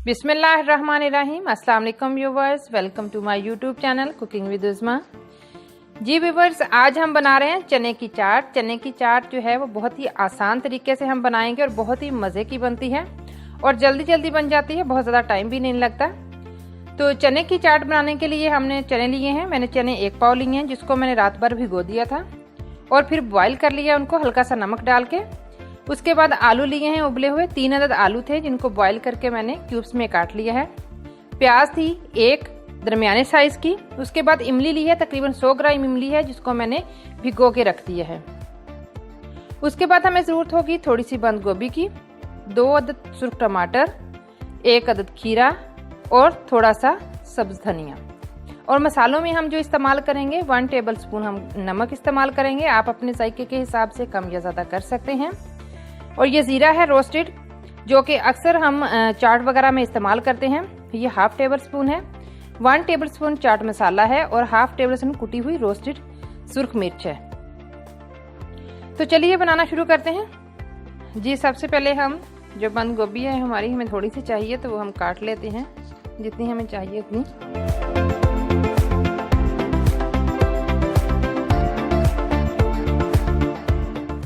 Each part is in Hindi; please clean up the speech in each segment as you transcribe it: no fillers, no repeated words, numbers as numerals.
बिस्मिल्लाहिर्रहमानिर्रहीम। अस्सलाम वालेकुम viewers, welcome to my YouTube channel cooking with Uzma. जी व्यूवर्स, आज हम बना रहे हैं चने की चाट। चने की चाट जो है वो बहुत ही आसान तरीके से हम बनाएंगे और बहुत ही मज़े की बनती है और जल्दी जल्दी बन जाती है, बहुत ज़्यादा टाइम भी नहीं लगता। तो चने की चाट बनाने के लिए हमने चने लिए हैं। मैंने चने 1 पाव लिए हैं, जिसको मैंने रात भर भिगो दिया था और फिर बॉईल कर लिया उनको हल्का सा नमक डाल के। उसके बाद आलू लिए हैं उबले हुए, 3 अदद आलू थे जिनको बॉईल करके मैंने क्यूब्स में काट लिया है। प्याज थी 1 दरमियाने साइज की। उसके बाद इमली ली है, तकरीबन 100 ग्राम इमली है, जिसको मैंने भिगो के रख दिया है। उसके बाद हमें ज़रूरत होगी थोड़ी सी बंद गोभी की, 2 अदद सुर्ख टमाटर, 1 अदद खीरा और थोड़ा सा सब्ज धनिया। और मसालों में हम जो इस्तेमाल करेंगे 1 टेबल स्पून हम नमक इस्तेमाल करेंगे। आप अपने जायके के हिसाब से कम या ज़्यादा कर सकते हैं। और ये ज़ीरा है रोस्टेड, जो कि अक्सर हम चाट वगैरह में इस्तेमाल करते हैं। ये 1/2 टेबल स्पून है। 1 टेबल स्पून चाट मसाला है और 1/2 टेबल स्पून कुटी हुई रोस्टेड सुर्ख मिर्च है। तो चलिए बनाना शुरू करते हैं। जी सबसे पहले हम जो बंद गोभी है हमारी, हमें थोड़ी सी चाहिए तो वो हम काट लेते हैं, जितनी हमें चाहिए उतनी।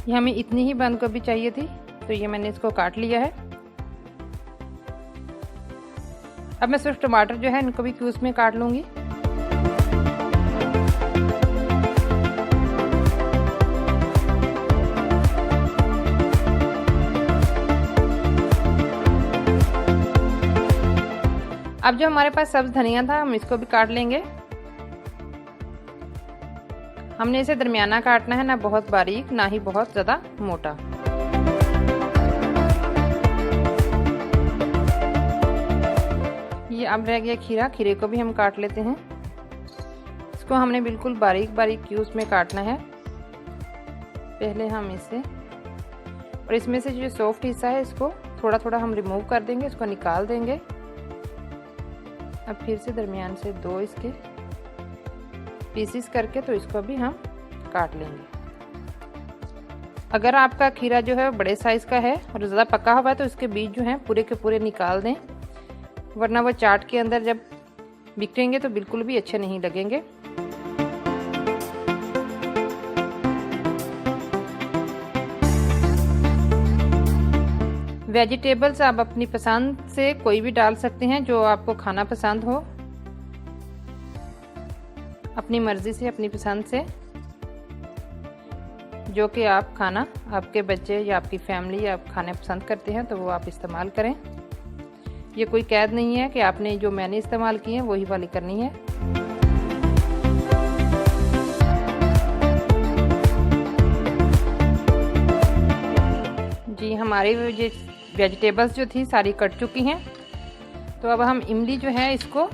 ये हमें इतनी ही बंद गोभी चाहिए थी, तो ये मैंने इसको काट लिया है। अब मैं सिर्फ टमाटर जो है इनको भी क्यूब्स में काट लूंगी। अब जो हमारे पास सब्ज धनिया था हम इसको भी काट लेंगे। हमने इसे दरमियाना काटना है, ना बहुत बारीक ना ही बहुत ज़्यादा मोटा। ये अब रह गया खीरा, खीरे को भी हम काट लेते हैं। इसको हमने बिल्कुल बारीक बारीक क्यूब्स में काटना है। पहले हम इसे, और इसमें से जो सॉफ्ट हिस्सा है इसको थोड़ा थोड़ा हम रिमूव कर देंगे, इसको निकाल देंगे। अब फिर से दरमियान से 2 इसके पीसेस करके तो इसको भी हम काट लेंगे। अगर आपका खीरा जो है बड़े साइज का है और ज़्यादा पका हुआ है तो इसके बीज जो हैं पूरे के पूरे निकाल दें, वरना वो चाट के अंदर जब बिखरेंगे तो बिल्कुल भी अच्छे नहीं लगेंगे। वेजिटेबल्स आप अपनी पसंद से कोई भी डाल सकते हैं, जो आपको खाना पसंद हो, अपनी मर्जी से, अपनी पसंद से, जो कि आप खाना, आपके बच्चे या आपकी फैमिली आप खाने पसंद करते हैं तो वो आप इस्तेमाल करें। ये कोई कैद नहीं है कि आपने जो मैंने इस्तेमाल की है वही वाली करनी है। जी हमारी वेजिटेबल्स जो थी सारी कट चुकी हैं। तो अब हम इमली जो है इसको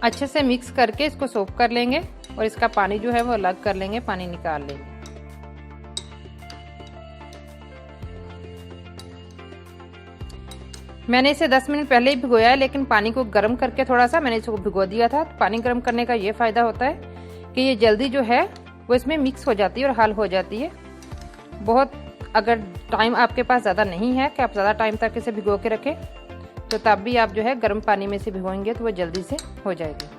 अच्छे से मिक्स करके इसको सोक कर लेंगे और इसका पानी जो है वो अलग कर लेंगे, पानी निकाल लेंगे। मैंने इसे 10 मिनट पहले ही भिगोया है, लेकिन पानी को गर्म करके थोड़ा सा मैंने इसको भिगो दिया था। पानी गर्म करने का ये फ़ायदा होता है कि ये जल्दी जो है वो इसमें मिक्स हो जाती है और हल हो जाती है। बहुत अगर टाइम आपके पास ज़्यादा नहीं है कि आप ज़्यादा टाइम तक इसे भिगो के रखें, तो तब भी आप जो है गर्म पानी में से भिगोएंगे तो वो जल्दी से हो जाएगी।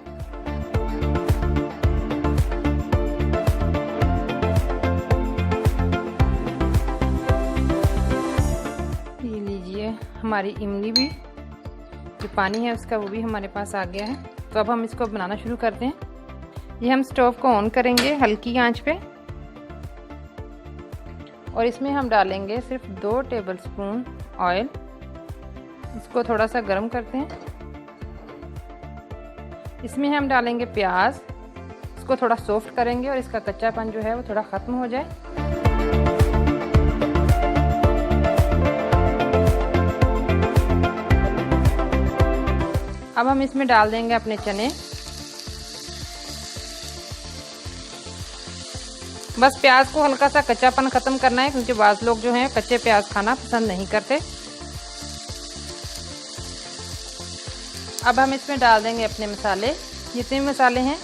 ये लीजिए, हमारी इमली भी जो पानी है उसका वो भी हमारे पास आ गया है। तो अब हम इसको बनाना शुरू करते हैं। ये हम स्टोव को ऑन करेंगे हल्की आंच पे और इसमें हम डालेंगे सिर्फ 2 टेबल स्पून ऑयल। इसको थोड़ा सा गर्म करते हैं। इसमें हम डालेंगे प्याज, इसको थोड़ा सॉफ्ट करेंगे और इसका कच्चापन जो है वो थोड़ा ख़त्म हो जाए। अब हम इसमें डाल देंगे अपने चने। बस प्याज को हल्का सा कच्चापन ख़त्म करना है, क्योंकि बाज़ लोग जो हैं कच्चे प्याज खाना पसंद नहीं करते। अब हम इसमें डाल देंगे अपने मसाले, जितने भी मसाले हैं,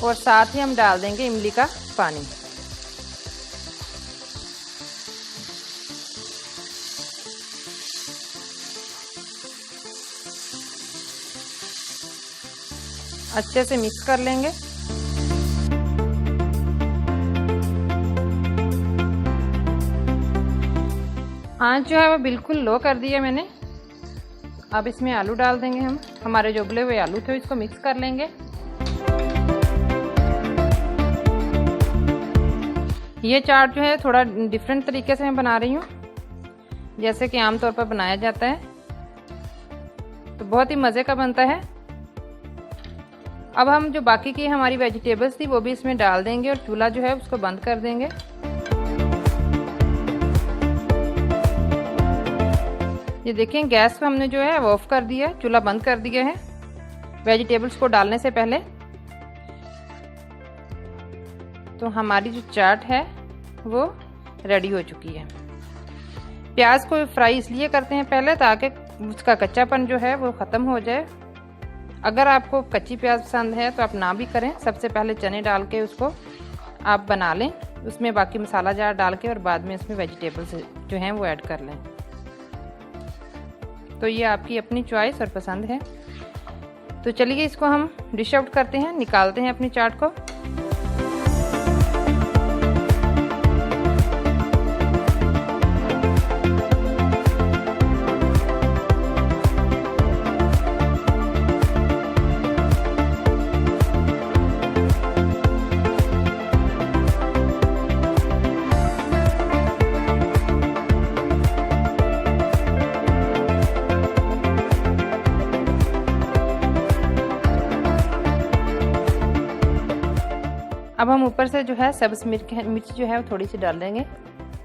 और साथ ही हम डाल देंगे इमली का पानी। अच्छे से मिक्स कर लेंगे। आंच जो है वो बिल्कुल लो कर दिया मैंने। अब इसमें आलू डाल देंगे हम। हमारे जो उबले हुए आलू थे इसको मिक्स कर लेंगे। ये चाट जो है थोड़ा डिफरेंट तरीके से मैं बना रही हूँ, जैसे कि आमतौर पर बनाया जाता है, तो बहुत ही मज़े का बनता है। अब हम जो बाकी की हमारी वेजिटेबल्स थी वो भी इसमें डाल देंगे और चूल्हा जो है उसको बंद कर देंगे। ये देखें, गैस पे हमने जो है वो ऑफ कर दिया है, चूल्हा बंद कर दिया है वेजिटेबल्स को डालने से पहले। तो हमारी जो चाट है वो रेडी हो चुकी है। प्याज को फ्राई इसलिए करते हैं पहले ताकि उसका कच्चापन जो है वो ख़त्म हो जाए। अगर आपको कच्ची प्याज पसंद है तो आप ना भी करें, सबसे पहले चने डाल के उसको आप बना लें, उसमें बाकी मसाला जार डाल के और बाद में इसमें वेजिटेबल्स जो हैं वो ऐड कर लें। तो ये आपकी अपनी चॉइस और पसंद है। तो चलिए इसको हम डिश आउट करते हैं, निकालते हैं अपनी चाट को। अब हम ऊपर से जो है सब्ज़ मिर्च जो है वो थोड़ी सी डाल देंगे।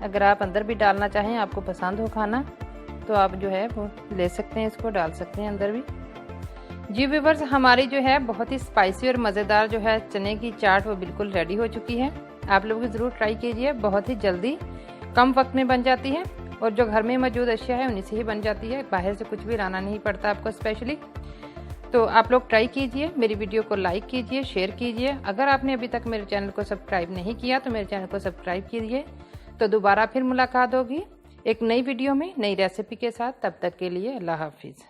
अगर आप अंदर भी डालना चाहें, आपको पसंद हो खाना, तो आप जो है वो ले सकते हैं, इसको डाल सकते हैं अंदर भी। जी व्यूअर्स, हमारी जो है बहुत ही स्पाइसी और मज़ेदार जो है चने की चाट वो बिल्कुल रेडी हो चुकी है। आप लोग ज़रूर ट्राई कीजिए, बहुत ही जल्दी कम वक्त में बन जाती है और जो घर में मौजूद अशिया है उन्हीं से ही बन जाती है, बाहर से कुछ भी लाना नहीं पड़ता आपको स्पेशली। तो आप लोग ट्राई कीजिए, मेरी वीडियो को लाइक कीजिए, शेयर कीजिए। अगर आपने अभी तक मेरे चैनल को सब्सक्राइब नहीं किया तो मेरे चैनल को सब्सक्राइब कीजिए। तो दोबारा फिर मुलाकात होगी एक नई वीडियो में नई रेसिपी के साथ। तब तक के लिए अल्लाह हाफिज़।